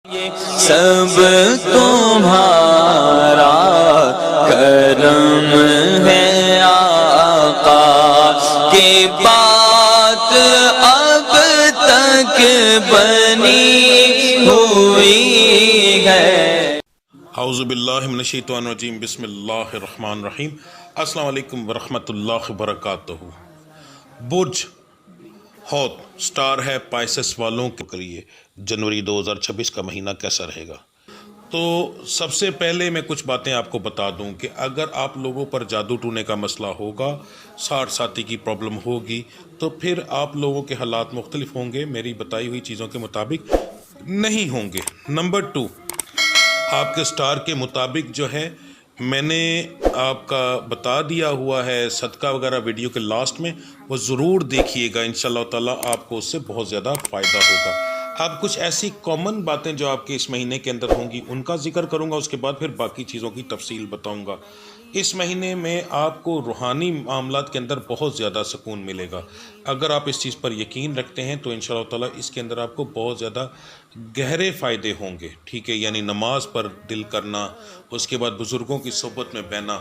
سب تمہارا کرم ہے آقا کی بات اب تک بنی ہوئی ہے۔ اعوذ باللہ من الشیطان الرجیم، بسم اللہ الرحمن الرحیم۔ السلام علیکم ورحمۃ اللہ وبرکاتہ۔ برج حوت سٹار ہے پائسس والوں کے لیے جنوری 2026 کا مہینہ کیسا رہے گا؟ تو سب سے پہلے میں کچھ باتیں آپ کو بتا دوں کہ اگر آپ لوگوں پر جادو ٹونے کا مسئلہ ہوگا، ساٹھ ساتھی کی پرابلم ہوگی، تو پھر آپ لوگوں کے حالات مختلف ہوں گے، میری بتائی ہوئی چیزوں کے مطابق نہیں ہوں گے۔ نمبر 2، آپ کے سٹار کے مطابق جو ہے میں نے آپ کا بتا دیا ہوا ہے صدقہ وغیرہ ویڈیو کے لاسٹ میں، وہ ضرور دیکھیے گا، انشاءاللہ تعالیٰ آپ کو اس سے بہت زیادہ فائدہ ہوگا۔ اب کچھ ایسی کامن باتیں جو آپ کے اس مہینے کے اندر ہوں گی ان کا ذکر کروں گا، اس کے بعد پھر باقی چیزوں کی تفصیل بتاؤں گا۔ اس مہینے میں آپ کو روحانی معاملات کے اندر بہت زیادہ سکون ملے گا۔ اگر آپ اس چیز پر یقین رکھتے ہیں تو انشاءاللہ تعالیٰ اس کے اندر آپ کو بہت زیادہ گہرے فائدے ہوں گے، ٹھیک ہے؟ یعنی نماز پر دل کرنا، اس کے بعد بزرگوں کی صحبت میں بہنا،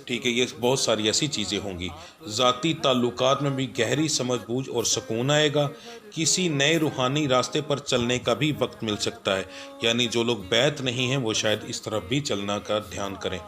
ٹھیک ہے؟ یہ بہت ساری ایسی چیزیں ہوں گی۔ ذاتی تعلقات میں بھی گہری سمجھ بوجھ اور سکون آئے گا۔ کسی نئے روحانی راستے پر چلنے کا بھی وقت مل سکتا ہے، یعنی جو لوگ بیعت نہیں ہیں وہ شاید اس طرف بھی چلنا کا دھیان کریں۔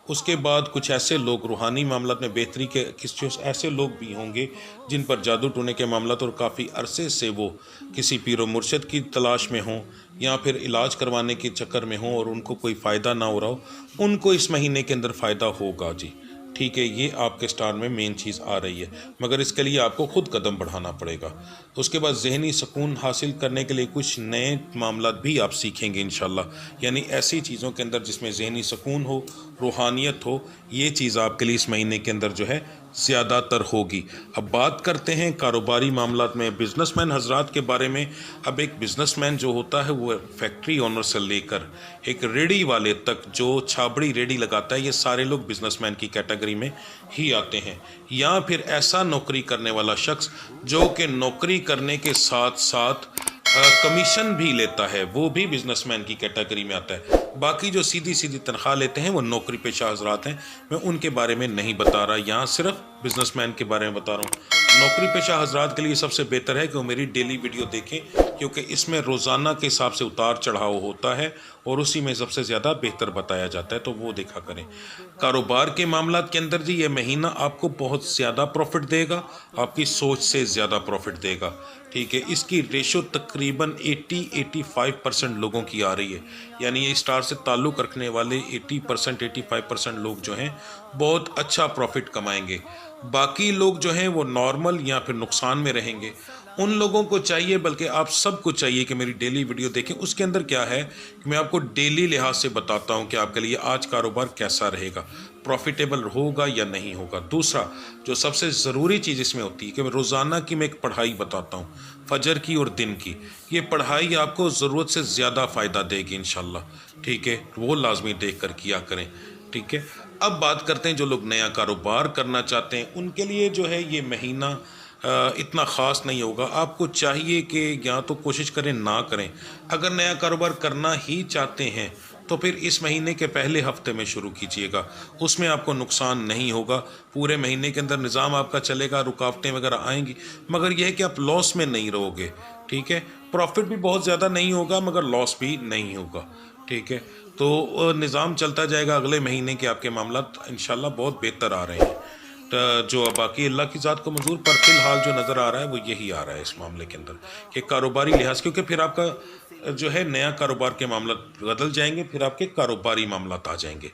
اس کے بعد کچھ ایسے لوگ روحانی معاملات میں بہتری کے کچھ ایسے لوگ بھی ہوں گے جن پر جادو ٹونے کے معاملات اور کافی عرصے سے وہ کسی پیر و مرشد کی تلاش میں ہوں یا پھر علاج کروانے کے چکر میں ہوں اور ان کو کوئی فائدہ نہ ہو رہا ہو، ان کو اس مہینے کے اندر فائدہ ہوگا جی، ٹھیک ہے؟ یہ آپ کے سٹار میں مین چیز آ رہی ہے، مگر اس کے لیے آپ کو خود قدم بڑھانا پڑے گا۔ اس کے بعد ذہنی سکون حاصل کرنے کے لیے کچھ نئے معاملات بھی آپ سیکھیں گے انشاءاللہ، یعنی ایسی چیزوں کے اندر جس میں ذہنی سکون ہو، روحانیت ہو، یہ چیز آپ کے لیے اس مہینے کے اندر جو ہے زیادہ تر ہوگی۔ اب بات کرتے ہیں کاروباری معاملات میں، بزنس مین حضرات کے بارے میں۔ اب ایک بزنس مین جو ہوتا ہے وہ فیکٹری اونر سے لے کر ایک ریڑھی والے تک، جو چھابڑی ریڑھی لگاتا ہے، یہ سارے لوگ بزنس مین کی کیٹیگری میں ہی آتے ہیں۔ یا پھر ایسا نوکری کرنے والا شخص جو کہ نوکری کرنے کے ساتھ ساتھ کمیشن بھی لیتا ہے، وہ بھی بزنس مین کی کیٹیگری میں آتا ہے۔ باقی جو سیدھی تنخواہ لیتے ہیں وہ نوکری پیشہ حضرات ہیں، میں ان کے بارے میں نہیں بتا رہا، یہاں صرف بزنس مین کے بارے میں بتا رہا ہوں۔ نوکری پیشہ حضرات کے لیے سب سے بہتر ہے کہ وہ میری ڈیلی ویڈیو دیکھیں، کیونکہ اس میں روزانہ کے حساب سے اتار چڑھاؤ ہوتا ہے اور اسی میں سب سے زیادہ بہتر بتایا جاتا ہے، تو وہ دیکھا کریں۔ کاروبار کے معاملات کے اندر جی یہ مہینہ آپ کو بہت زیادہ پروفٹ دے گا، آپ کی سوچ سے زیادہ پروفٹ دے گا، ٹھیک ہے؟ اس کی ریشو تقریباً 80-85% لوگوں کی آ رہی ہے، یعنی یہ سٹار سے تعلق رکھنے والے 85% لوگ جو ہیں بہت اچھا پروفٹ کمائیں گے۔ باقی لوگ جو ہیں وہ نارمل یا پھر نقصان میں رہیں گے۔ ان لوگوں کو چاہیے، بلکہ آپ سب کو چاہیے کہ میری ڈیلی ویڈیو دیکھیں، اس کے اندر کیا ہے کہ میں آپ کو ڈیلی لحاظ سے بتاتا ہوں کہ آپ کے لیے آج کاروبار کیسا رہے گا، پروفیٹیبل ہوگا یا نہیں ہوگا۔ دوسرا جو سب سے ضروری چیز اس میں ہوتی ہے کہ میں روزانہ کی میں ایک پڑھائی بتاتا ہوں، فجر کی اور دن کی۔ یہ پڑھائی آپ کو ضرورت سے زیادہ فائدہ دے گی انشاءاللہ، ٹھیک ہے؟ وہ لازمی دیکھ کر کیا کریں، ٹھیک ہے؟ اب بات کرتے ہیں جو لوگ نیا کاروبار کرنا چاہتے ہیں، ان کے لیے جو ہے یہ مہینہ اتنا خاص نہیں ہوگا۔ آپ کو چاہیے کہ یا تو کوشش کریں نہ کریں، اگر نیا کاروبار کرنا ہی چاہتے ہیں تو پھر اس مہینے کے پہلے ہفتے میں شروع کیجیے گا، اس میں آپ کو نقصان نہیں ہوگا۔ پورے مہینے کے اندر نظام آپ کا چلے گا، رکاوٹیں وغیرہ آئیں گی، مگر یہ ہے کہ آپ لاس میں نہیں رہو گے، ٹھیک ہے؟ پروفٹ بھی بہت زیادہ نہیں ہوگا مگر لاس بھی نہیں ہوگا، ٹھیک ہے؟ تو نظام چلتا جائے گا۔ اگلے مہینے کے آپ کے معاملات انشاءاللہ بہت بہتر آ رہے ہیں۔ جو باقی اللہ کی ذات کو منظور، پر فی الحال جو نظر آ رہا ہے وہ یہی آ رہا ہے اس معاملے کے اندر کہ کاروباری لحاظ، کیونکہ پھر آپ کا جو ہے نیا کاروبار کے معاملات بدل جائیں گے، پھر آپ کے کاروباری معاملات آ جائیں گے،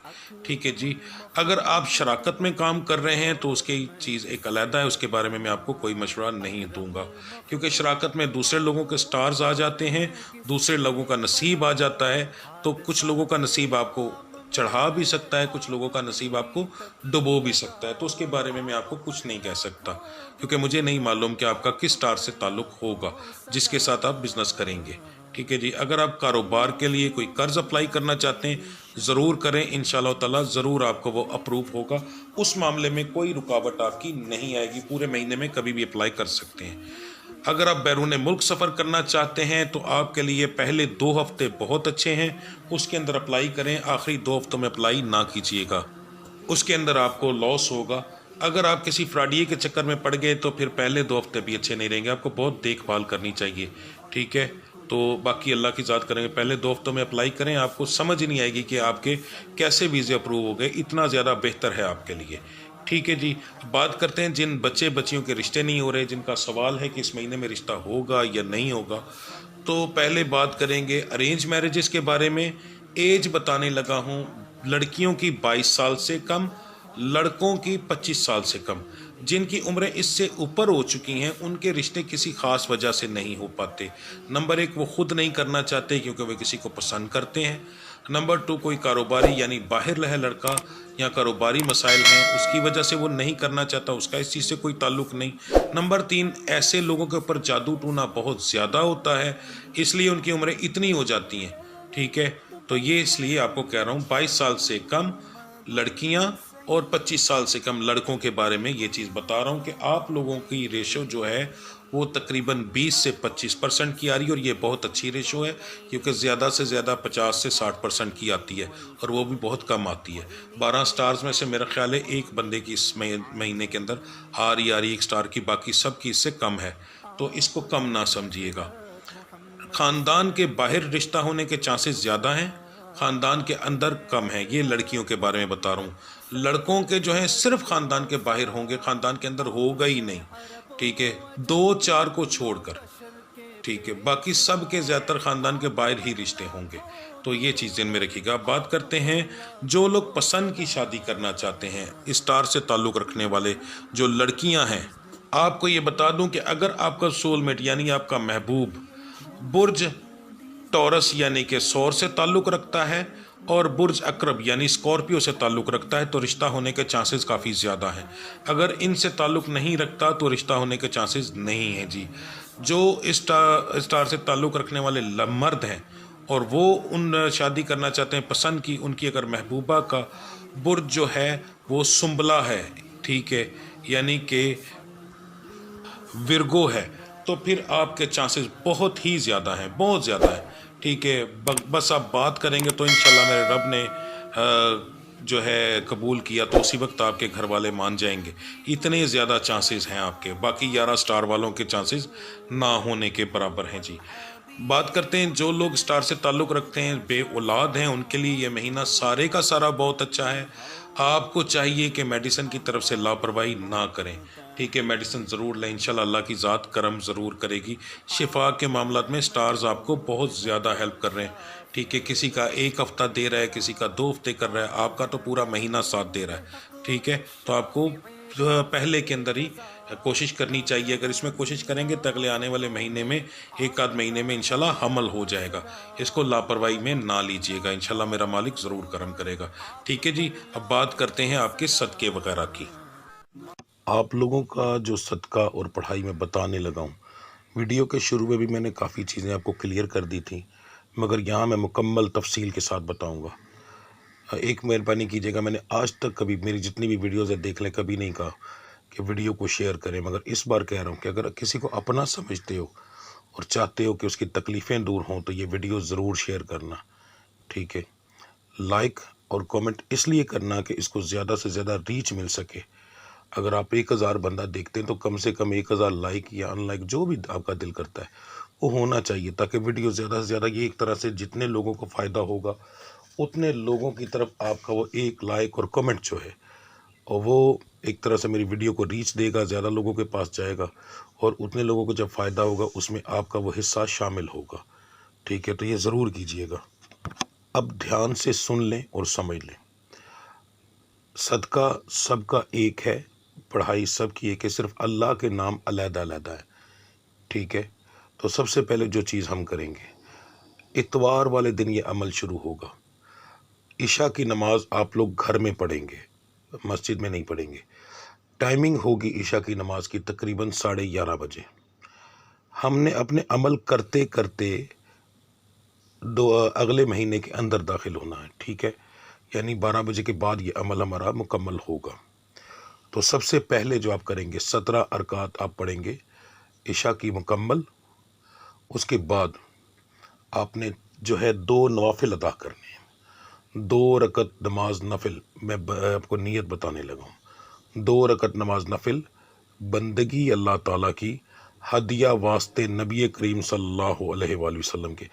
ٹھیک ہے جی؟ اگر آپ شراکت میں کام کر رہے ہیں تو اس کی چیز ایک علیحدہ ہے، اس کے بارے میں آپ کو کوئی مشورہ نہیں دوں گا، کیونکہ شراکت میں دوسرے لوگوں کے سٹارز آ جاتے ہیں، دوسرے لوگوں کا نصیب آ جاتا ہے، تو کچھ لوگوں کا نصیب آپ کو چڑھا بھی سکتا ہے، کچھ لوگوں کا نصیب آپ کو ڈبو بھی سکتا ہے، تو اس کے بارے میں آپ کو کچھ نہیں کہہ سکتا، کیونکہ مجھے نہیں معلوم کہ آپ کا کس سٹار سے تعلق ہوگا جس کے ساتھ آپ بزنس کریں گے، ٹھیک ہے جی؟ اگر آپ کاروبار کے لیے کوئی قرض اپلائی کرنا چاہتے ہیں ضرور کریں، انشاءاللہ تعالیٰ ضرور آپ کو وہ اپروو ہوگا، اس معاملے میں کوئی رکاوٹ آپ کی نہیں آئے گی، پورے مہینے میں کبھی بھی اپلائی کر سکتے ہیں۔ اگر آپ بیرون ملک سفر کرنا چاہتے ہیں تو آپ کے لیے پہلے 2 ہفتے بہت اچھے ہیں، اس کے اندر اپلائی کریں، آخری 2 ہفتوں میں اپلائی نہ کیجیے گا، اس کے اندر آپ کو لاس ہوگا۔ اگر آپ کسی فراڈیے کے چکر میں پڑ گئے تو پھر پہلے 2 ہفتے بھی اچھے نہیں رہیں گے، آپ کو بہت دیکھ بھال کرنی چاہیے، ٹھیک ہے؟ تو باقی اللہ کی ذات کریں گے، پہلے 2 ہفتوں میں اپلائی کریں، آپ کو سمجھ نہیں آئے گی کہ آپ کے کیسے ویزے اپروو ہو گئے، اتنا زیادہ بہتر ہے آپ کے لیے، ٹھیک ہے جی۔ بات کرتے ہیں جن بچے بچیوں کے رشتے نہیں ہو رہے، جن کا سوال ہے کہ اس مہینے میں رشتہ ہوگا یا نہیں ہوگا، تو پہلے بات کریں گے ارینج میرجز کے بارے میں۔ ایج بتانے لگا ہوں، لڑکیوں کی 22 سال سے کم، لڑکوں کی 25 سال سے کم۔ جن کی عمریں اس سے اوپر ہو چکی ہیں ان کے رشتے کسی خاص وجہ سے نہیں ہو پاتے۔ نمبر 1 وہ خود نہیں کرنا چاہتے کیونکہ وہ کسی کو پسند کرتے ہیں۔ نمبر 2 کوئی کاروباری یعنی باہر رہے لڑکا یا کاروباری مسائل ہیں اس کی وجہ سے وہ نہیں کرنا چاہتا، اس کا اس چیز سے کوئی تعلق نہیں۔ نمبر 3 ایسے لوگوں کے اوپر جادو ٹونا بہت زیادہ ہوتا ہے، اس لیے ان کی عمریں اتنی ہو جاتی ہیں، ٹھیک ہے؟ تو یہ اس لیے آپ کو کہہ رہا ہوں 22 سال سے کم لڑکیاں اور 25 سال سے کم لڑکوں کے بارے میں یہ چیز بتا رہا ہوں کہ آپ لوگوں کی ریشو جو ہے وہ تقریباً 20 سے 25% کی آ رہی ہے، اور یہ بہت اچھی ریشو ہے کیونکہ زیادہ سے زیادہ 50 سے 60% کی آتی ہے، اور وہ بھی بہت کم آتی ہے۔ 12 سٹارز میں سے میرا خیال ہے ایک بندے کی اس مہینے کے اندر آ رہی ایک سٹار کی، باقی سب کی اس سے کم ہے، تو اس کو کم نہ سمجھیے گا۔ خاندان کے باہر رشتہ ہونے کے چانسز زیادہ ہیں، خاندان کے اندر کم ہیں، یہ لڑکیوں کے بارے میں بتا رہا ہوں۔ لڑکوں کے جو ہیں صرف خاندان کے باہر ہوں گے، خاندان کے اندر ہوگا ہی نہیں، ٹھیک ہے؟ 2-4 کو چھوڑ کر، ٹھیک ہے؟ باقی سب کے زیادہ تر خاندان کے باہر ہی رشتے ہوں گے، تو یہ چیز ذہن میں رکھیے گا۔ بات کرتے ہیں جو لوگ پسند کی شادی کرنا چاہتے ہیں، اسٹار سے تعلق رکھنے والے جو لڑکیاں ہیں، آپ کو یہ بتا دوں کہ اگر آپ کا سول میٹ یعنی آپ کا محبوب برج ٹورس یعنی کہ سور سے تعلق رکھتا ہے اور برج اقرب یعنی اسکارپیو سے تعلق رکھتا ہے تو رشتہ ہونے کے چانسز کافی زیادہ ہیں۔ اگر ان سے تعلق نہیں رکھتا تو رشتہ ہونے کے چانسز نہیں ہیں جی۔ جو اسٹار سے تعلق رکھنے والے مرد ہیں اور وہ ان شادی کرنا چاہتے ہیں پسند کی، ان کی اگر محبوبہ کا برج جو ہے وہ سنبلہ ہے، ٹھیک ہے، یعنی کہ ورگو ہے، تو پھر آپ کے چانسز بہت ہی زیادہ ہیں، بہت زیادہ ہیں، ٹھیک ہے؟ بس آپ بات کریں گے تو انشاءاللہ میرے رب نے جو ہے قبول کیا تو اسی وقت آپ کے گھر والے مان جائیں گے، اتنے زیادہ چانسز ہیں آپ کے۔ باقی 11 سٹار والوں کے چانسز نہ ہونے کے برابر ہیں جی۔ بات کرتے ہیں جو لوگ سٹار سے تعلق رکھتے ہیں بے اولاد ہیں، ان کے لیے یہ مہینہ سارے کا سارا بہت اچھا ہے۔ آپ کو چاہیے کہ میڈیسن کی طرف سے لاپرواہی نہ کریں، ٹھیک ہے؟ میڈیسن ضرور لیں، انشاءاللہ اللہ کی ذات کرم ضرور کرے گی۔ شفا کے معاملات میں سٹارز آپ کو بہت زیادہ ہیلپ کر رہے ہیں، ٹھیک ہے؟ کسی کا 1 ہفتہ دے رہا ہے، کسی کا 2 ہفتے کر رہا ہے، آپ کا تو پورا مہینہ ساتھ دے رہا ہے، ٹھیک ہے؟ تو آپ کو پہلے کے اندر ہی کوشش کرنی چاہیے، اگر اس میں کوشش کریں گے تو اگلے آنے والے مہینے میں 1 مہینے میں انشاءاللہ حمل ہو جائے گا۔ اس کو لاپرواہی میں نہ لیجئے گا، انشاءاللہ میرا مالک ضرور کرم کرے گا، ٹھیک ہے جی؟ اب بات کرتے ہیں آپ کے صدقے وغیرہ کی۔ آپ لوگوں کا جو صدقہ اور پڑھائی میں بتانے لگا ہوں، ویڈیو کے شروع میں بھی میں نے کافی چیزیں آپ کو کلیئر کر دی تھیں، مگر یہاں میں مکمل تفصیل کے ساتھ بتاؤں گا۔ ایک مہربانی کیجیے گا، میں نے آج تک کبھی میری جتنی بھی ویڈیوز ہے دیکھ لیں، کبھی نہیں کہا کہ ویڈیو کو شیئر کریں، مگر اس بار کہہ رہا ہوں کہ اگر کسی کو اپنا سمجھتے ہو اور چاہتے ہو کہ اس کی تکلیفیں دور ہوں تو یہ ویڈیو ضرور شیئر کرنا، ٹھیک ہے؟ لائک اور کومنٹ اس لیے کرنا کہ اس کو زیادہ سے زیادہ ریچ مل سکے۔ اگر آپ 1000 بندہ دیکھتے ہیں تو کم سے کم 1000 لائک یا ان لائک جو بھی آپ کا دل کرتا ہے وہ ہونا چاہیے، تاکہ ویڈیو زیادہ سے زیادہ، یہ ایک طرح سے جتنے لوگوں کو فائدہ ہوگا اتنے لوگوں کی طرف آپ کا وہ ایک لائک اور کمنٹ جو ہے، اور وہ ایک طرح سے میری ویڈیو کو ریچ دے گا، زیادہ لوگوں کے پاس جائے گا، اور اتنے لوگوں کو جب فائدہ ہوگا اس میں آپ کا وہ حصہ شامل ہوگا، ٹھیک ہے؟ تو یہ ضرور کیجئے گا۔ اب دھیان سے سن لیں اور سمجھ لیں، صدقہ سب کا ایک ہے، پڑھائی سب کی ایک ہے، صرف اللہ کے نام علیحدہ علیحدہ ہے، ٹھیک ہے؟ تو سب سے پہلے جو چیز ہم کریں گے، اتوار والے دن یہ عمل شروع ہوگا۔ عشاء کی نماز آپ لوگ گھر میں پڑھیں گے، مسجد میں نہیں پڑھیں گے۔ ٹائمنگ ہوگی عشاء کی نماز کی تقریباً 11:30 بجے۔ ہم نے اپنے عمل کرتے کرتے اگلے مہینے کے اندر داخل ہونا ہے، ٹھیک ہے؟ یعنی 12 بجے کے بعد یہ عمل ہمارا مکمل ہوگا۔ تو سب سے پہلے جو آپ کریں گے 17 رکعت آپ پڑھیں گے عشاء کی مکمل، اس کے بعد آپ نے جو ہے 2 نوافل ادا کرنے ہیں، 2 رکعت نماز نفل۔ میں آپ کو نیت بتانے لگا ہوں۔ 2 رکعت نماز نفل بندگی اللہ تعالیٰ کی، ہدیہ واسطے نبی کریم صلی اللہ علیہ وآلہ وسلم کے۔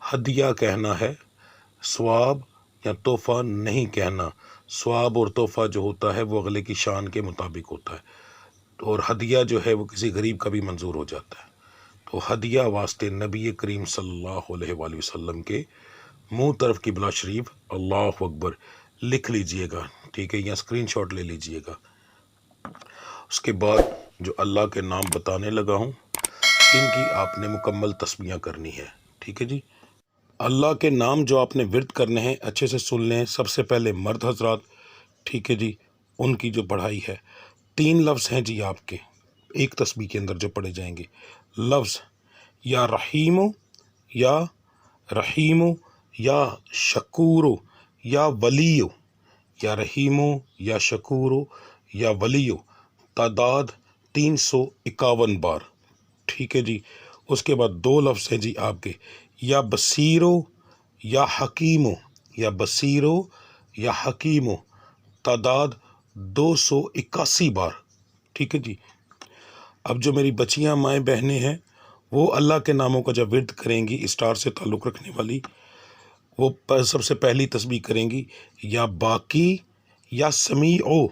ہدیہ کہنا ہے، ثواب یا تحفہ نہیں کہنا۔ ثواب اور تحفہ جو ہوتا ہے وہ اگلے کی شان کے مطابق ہوتا ہے، اور ہدیہ جو ہے وہ کسی غریب کا بھی منظور ہو جاتا ہے۔ تو ہدیہ واسطے نبی کریم صلی اللہ علیہ وآلہ وسلم کے منہ طرف قبلہ شریف، اللہ اکبر لکھ لیجئے گا، ٹھیک ہے، یا اسکرین شاٹ لے لیجئے گا۔ اس کے بعد جو اللہ کے نام بتانے لگا ہوں ان کی آپ نے مکمل تسمیہ کرنی ہے، ٹھیک ہے جی۔ اللہ کے نام جو آپ نے ورد کرنے ہیں اچھے سے سن لیں۔ سب سے پہلے مرد حضرات، ٹھیک ہے جی، ان کی جو پڑھائی ہے 3 لفظ ہیں جی آپ کے ایک تسبیح کے اندر جو پڑھے جائیں گے۔ لفظ یا رحیمو، یا رحیمو، یا شکورو، یا ولیو، یا رحیمو، یا شکورو، یا ولیو، تعداد 351 بار، ٹھیک ہے جی۔ اس کے بعد 2 لفظ ہیں جی آپ کے، یا بصیرو، یا حکیمو، یا بصیرو، یا حکیمو، تعداد 281 بار، ٹھیک ہے جی۔ اب جو میری بچیاں مائیں بہنیں ہیں وہ اللہ کے ناموں کا جب ورد کریں گی، اسٹار سے تعلق رکھنے والی، وہ سب سے پہلی تسبیح کریں گی یا باقی، یا سمیعو،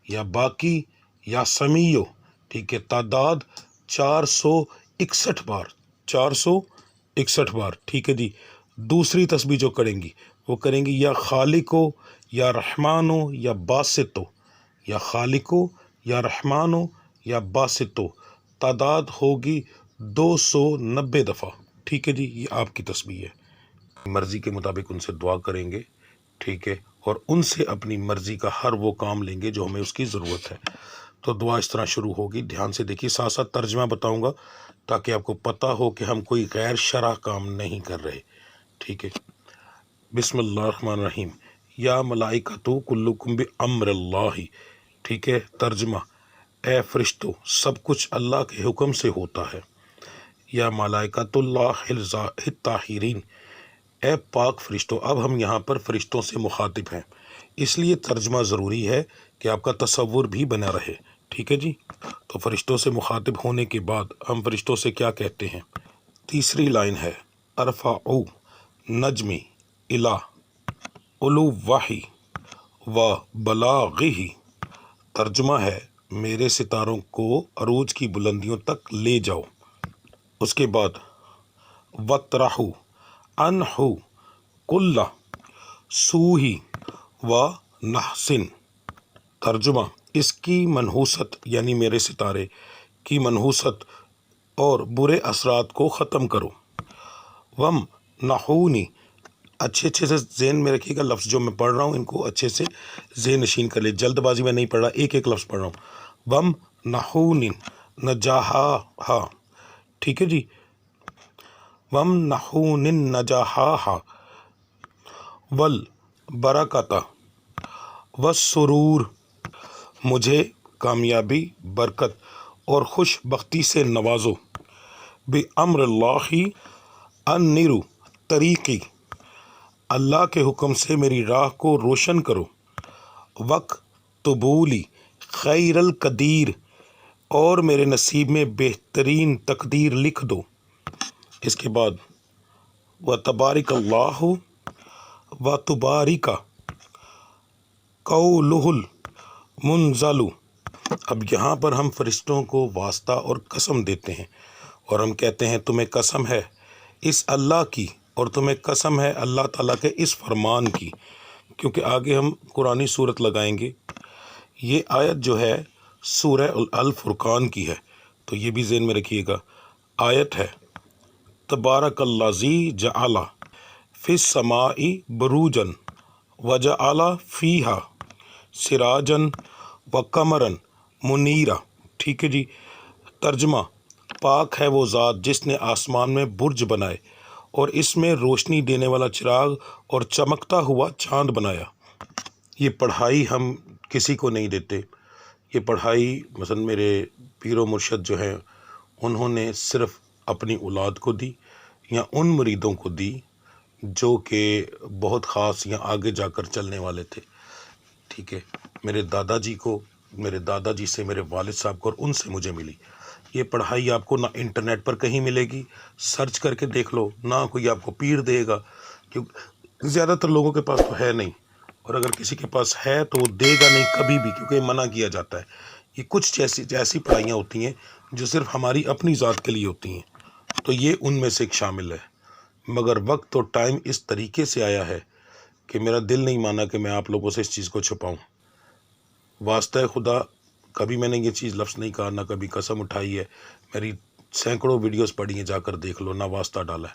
یا باقی، یا سمیعو، ٹھیک ہے، تعداد 461 بار، 461 بار، ٹھیک ہے جی۔ دوسری تسبیح جو کریں گی وہ کریں گی یا خالقو، یا رحمانو، یا باسطو، یا خالقو، یا رحمانو، یا باسطو، تعداد ہوگی 290 دفعہ، ٹھیک ہے جی۔ یہ آپ کی تسبیح ہے، مرضی کے مطابق ان سے دعا کریں گے، ٹھیک ہے، اور ان سے اپنی مرضی کا ہر وہ کام لیں گے جو ہمیں اس کی ضرورت ہے۔ تو دعا اس طرح شروع ہوگی، دھیان سے دیکھیے، ساتھ ساتھ ترجمہ بتاؤں گا تاکہ آپ کو پتہ ہو کہ ہم کوئی غیر شرع کام نہیں کر رہے، ٹھیک ہے۔ بسم اللہ الرحمن الرحیم، یا ملائکتو کلکم بامر اللہ، ٹھیک ہے۔ ترجمہ، اے فرشتو سب کچھ اللہ کے حکم سے ہوتا ہے۔ یا ملائکۃ اللہ الطاہرین، اے پاک فرشتوں۔ اب ہم یہاں پر فرشتوں سے مخاطب ہیں، اس لیے ترجمہ ضروری ہے کہ آپ کا تصور بھی بنا رہے، ٹھیک ہے جی۔ تو فرشتوں سے مخاطب ہونے کے بعد ہم فرشتوں سے کیا کہتے ہیں؟ تیسری لائن ہے، ارفعو نجمی الا علوہ و بلاغہ، ترجمہ ہے میرے ستاروں کو عروج کی بلندیوں تک لے جاؤ۔ اس کے بعد وَطْرَحُ عَنْهُ كُلَّ سُوءٍ وَنَحْسٍ، ترجمہ اس کی منحوست یعنی میرے ستارے کی منحوست اور برے اثرات کو ختم کرو۔ وَمْنَحُونِي، اچھے سے ذہن میں رکھیے گا، لفظ جو میں پڑھ رہا ہوں ان کو اچھے سے ذہن نشین کر لے، جلد بازی میں نہیں پڑھ رہا، ایک ایک لفظ پڑھ رہا ہوں۔ وَمْنَحُونِي نَجَاحَہَا، ٹھیک ہے جی۔ وَمْنَحُونِ النَّجَاحَہَا وَالْبَرَکَةَ وَالسُّرُورَ، مجھے کامیابی، برکت اور خوش بختی سے نوازو۔ بِأَمْرِ اللَّهِ أَنِّرُ طریقی، اللہ کے حکم سے میری راہ کو روشن کرو۔ وَاکْتُبُوا لِی خَیْرَ الْقَدِیر، اور میرے نصیب میں بہترین تقدیر لکھ دو۔ اس کے بعد وَتَبَارَکَ اللَّهُ وَتُبَارِکَ قَوْلُهُ الْمُنزَلُ، اب یہاں پر ہم فرشتوں کو واسطہ اور قسم دیتے ہیں، اور ہم کہتے ہیں تمہیں قسم ہے اس اللہ کی، اور تمہیں قسم ہے اللہ تعالیٰ کے اس فرمان کی، کیونکہ آگے ہم قرآنی صورت لگائیں گے۔ یہ آیت جو ہے سورہ الفرقان کی ہے، تو یہ بھی ذہن میں رکھیے گا۔ آیت ہے تبارک الذی جعل فی السماء بروجا وجعل فیہا سراجا وقمرا منیرا، ٹھیک ہے جی۔ ترجمہ، پاک ہے وہ ذات جس نے آسمان میں برج بنائے اور اس میں روشنی دینے والا چراغ اور چمکتا ہوا چاند بنایا۔ یہ پڑھائی ہم کسی کو نہیں دیتے، یہ پڑھائی مثلا میرے پیر و مرشد جو ہیں انہوں نے صرف اپنی اولاد کو دی یا ان مریدوں کو دی جو کہ بہت خاص یا آگے جا کر چلنے والے تھے. ٹھیک ہے، میرے دادا جی کو، میرے دادا جی سے میرے والد صاحب کو، اور ان سے مجھے ملی. یہ پڑھائی آپ کو نہ انٹرنیٹ پر کہیں ملے گی، سرچ کر کے دیکھ لو، نہ کوئی آپ کو پیر دے گا، کیونکہ زیادہ تر لوگوں کے پاس تو ہے نہیں، اور اگر کسی کے پاس ہے تو وہ دے گا نہیں کبھی بھی، کیونکہ یہ منع کیا جاتا ہے. یہ کچھ ایسی پڑھائیاں ہوتی ہیں جو صرف ہماری اپنی ذات کے لیے ہوتی ہیں، تو یہ ان میں سے ایک شامل ہے. مگر وقت اور ٹائم اس طریقے سے آیا ہے کہ میرا دل نہیں مانا کہ میں آپ لوگوں سے اس چیز کو چھپاؤں. واسطہ خدا کبھی میں نے یہ چیز لفظ نہیں کہا، نہ کبھی قسم اٹھائی ہے. میری سینکڑوں ویڈیوز پڑھی ہیں، جا کر دیکھ لو، نہ واسطہ ڈالا ہے.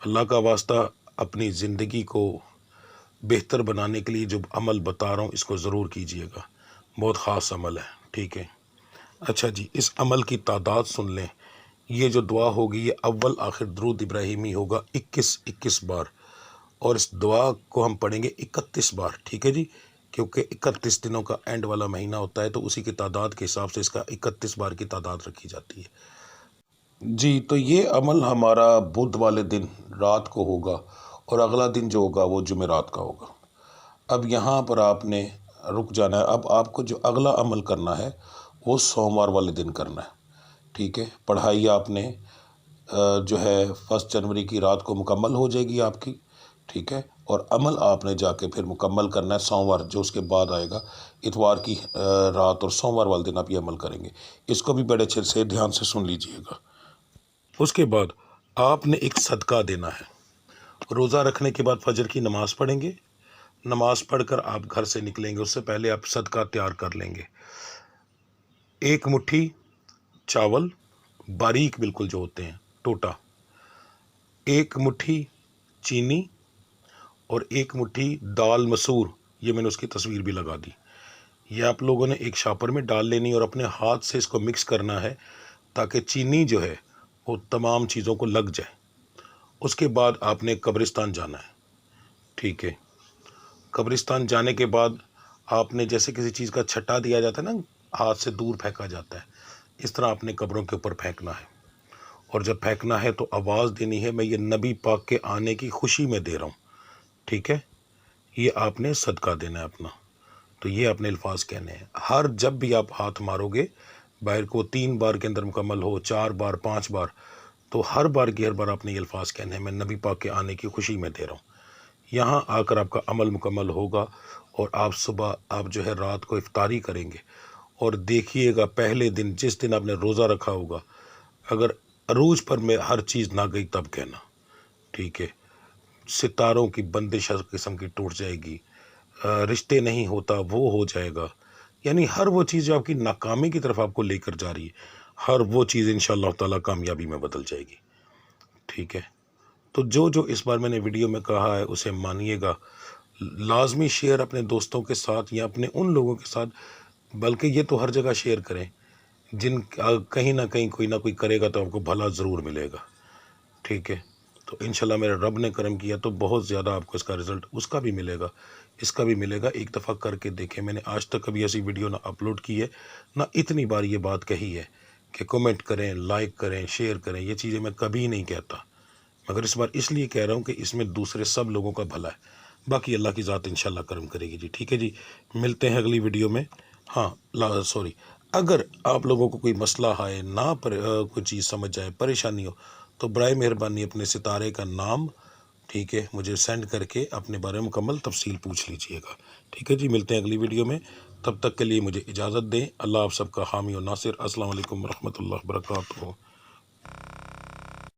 اللہ کا واسطہ، اپنی زندگی کو بہتر بنانے کے لیے جو عمل بتا رہا ہوں اس کو ضرور کیجئے گا، بہت خاص عمل ہے. ٹھیک ہے، اچھا جی، اس عمل کی تعداد سن لیں. یہ جو دعا ہوگی یہ اول آخر درود ابراہیمی ہوگا 21 بار، اور اس دعا کو ہم پڑھیں گے 31 بار. ٹھیک ہے جی، کیونکہ 31 دنوں کا اینڈ والا مہینہ ہوتا ہے، تو اسی کی تعداد کے حساب سے اس کا 31 بار کی تعداد رکھی جاتی ہے. جی، تو یہ عمل ہمارا بدھ والے دن رات کو ہوگا، اور اگلا دن جو ہوگا وہ جمعرات کا ہوگا. اب یہاں پر آپ نے رک جانا ہے. اب آپ کو جو اگلا عمل کرنا ہے وہ سوموار والے دن کرنا ہے. ٹھیک ہے، پڑھائی آپ نے جو ہے 1 جنوری کی رات کو مکمل ہو جائے گی آپ کی. ٹھیک ہے، اور عمل آپ نے جا کے پھر مکمل کرنا ہے سوموار جو اس کے بعد آئے گا، اتوار کی رات اور سوموار والے دن آپ یہ عمل کریں گے. اس کو بھی بڑے اچھے سے دھیان سے سن لیجئے گا. اس کے بعد آپ نے ایک صدقہ دینا ہے. روزہ رکھنے کے بعد فجر کی نماز پڑھیں گے. نماز پڑھ کر آپ گھر سے نکلیں گے، اس سے پہلے آپ صدقہ تیار کر لیں گے. 1 مٹھی چاول باریک بالکل جو ہوتے ہیں ٹوٹا، 1 مٹھی چینی، اور 1 مٹھی دال مسور. یہ میں نے اس کی تصویر بھی لگا دی. یہ آپ لوگوں نے ایک شاپر میں ڈال لینی اور اپنے ہاتھ سے اس کو مکس کرنا ہے تاکہ چینی جو ہے وہ تمام چیزوں کو لگ جائے. اس کے بعد آپ نے قبرستان جانا ہے. ٹھیک ہے، قبرستان جانے کے بعد آپ نے جیسے کسی چیز کا چھٹا دیا جاتا ہے نا، ہاتھ سے دور پھینکا جاتا ہے، اس طرح آپ نے قبروں کے اوپر پھینکنا ہے. اور جب پھینکنا ہے تو آواز دینی ہے، میں یہ نبی پاک کے آنے کی خوشی میں دے رہا ہوں. ٹھیک ہے، یہ آپ نے صدقہ دینا ہے اپنا. تو یہ اپنے الفاظ کہنے ہیں. ہر جب بھی آپ ہاتھ مارو گے باہر کو 3 بار کے اندر مکمل ہو، 4 بار، 5 بار، تو ہر بار کی ہر بار آپ نے یہ الفاظ کہنے ہیں، میں نبی پاک کے آنے کی خوشی میں دے رہا ہوں. یہاں آ کر آپ کا عمل مکمل ہوگا، اور آپ صبح آپ جو ہے رات کو افطاری کریں گے. اور دیکھیے گا پہلے دن جس دن آپ نے روزہ رکھا ہوگا، اگر عروج پر میں ہر چیز نہ گئی تب کہنا. ٹھیک ہے، ستاروں کی بندش ہر قسم کی ٹوٹ جائے گی، رشتے نہیں ہوتا وہ ہو جائے گا، یعنی ہر وہ چیز جو آپ کی ناکامی کی طرف آپ کو لے کر جا رہی ہے، ہر وہ چیز انشاءاللہ تعالی کامیابی میں بدل جائے گی. ٹھیک ہے، تو جو اس بار میں نے ویڈیو میں کہا ہے اسے مانیے گا. لازمی شیئر اپنے دوستوں کے ساتھ یا اپنے ان لوگوں کے ساتھ، بلکہ یہ تو ہر جگہ شیئر کریں جن کہیں نہ کہیں کوئی نہ کوئی کرے گا تو آپ کو بھلا ضرور ملے گا. ٹھیک ہے، تو انشاءاللہ میرے رب نے کرم کیا تو بہت زیادہ آپ کو اس کا رزلٹ اس کا بھی ملے گا، اس کا بھی ملے گا. ایک دفعہ کر کے دیکھیں. میں نے آج تک کبھی ایسی ویڈیو نہ اپلوڈ کی ہے، نہ اتنی بار یہ بات کہی ہے کہ کمنٹ کریں، لائک کریں، شیئر کریں. یہ چیزیں میں کبھی نہیں کہتا، مگر اس بار اس لیے کہہ رہا ہوں کہ اس میں دوسرے سب لوگوں کا بھلا ہے. باقی اللہ کی ذات انشاءاللہ کرم کرے گی جی. ٹھیک ہے جی، ملتے ہیں اگلی ویڈیو میں. ہاں سوری، اگر آپ لوگوں کو کوئی مسئلہ ہے، نہ کوئی چیز سمجھ جائے، پریشانی ہو، تو برائے مہربانی اپنے ستارے کا نام ٹھیک ہے مجھے سینڈ کر کے اپنے بارے میں مکمل تفصیل پوچھ لیجئے گا. ٹھیک ہے جی، ملتے ہیں اگلی ویڈیو میں. تب تک کے لیے مجھے اجازت دیں. اللہ آپ سب کا حامی و ناصر. السلام علیکم ورحمۃ اللہ وبرکاتہ.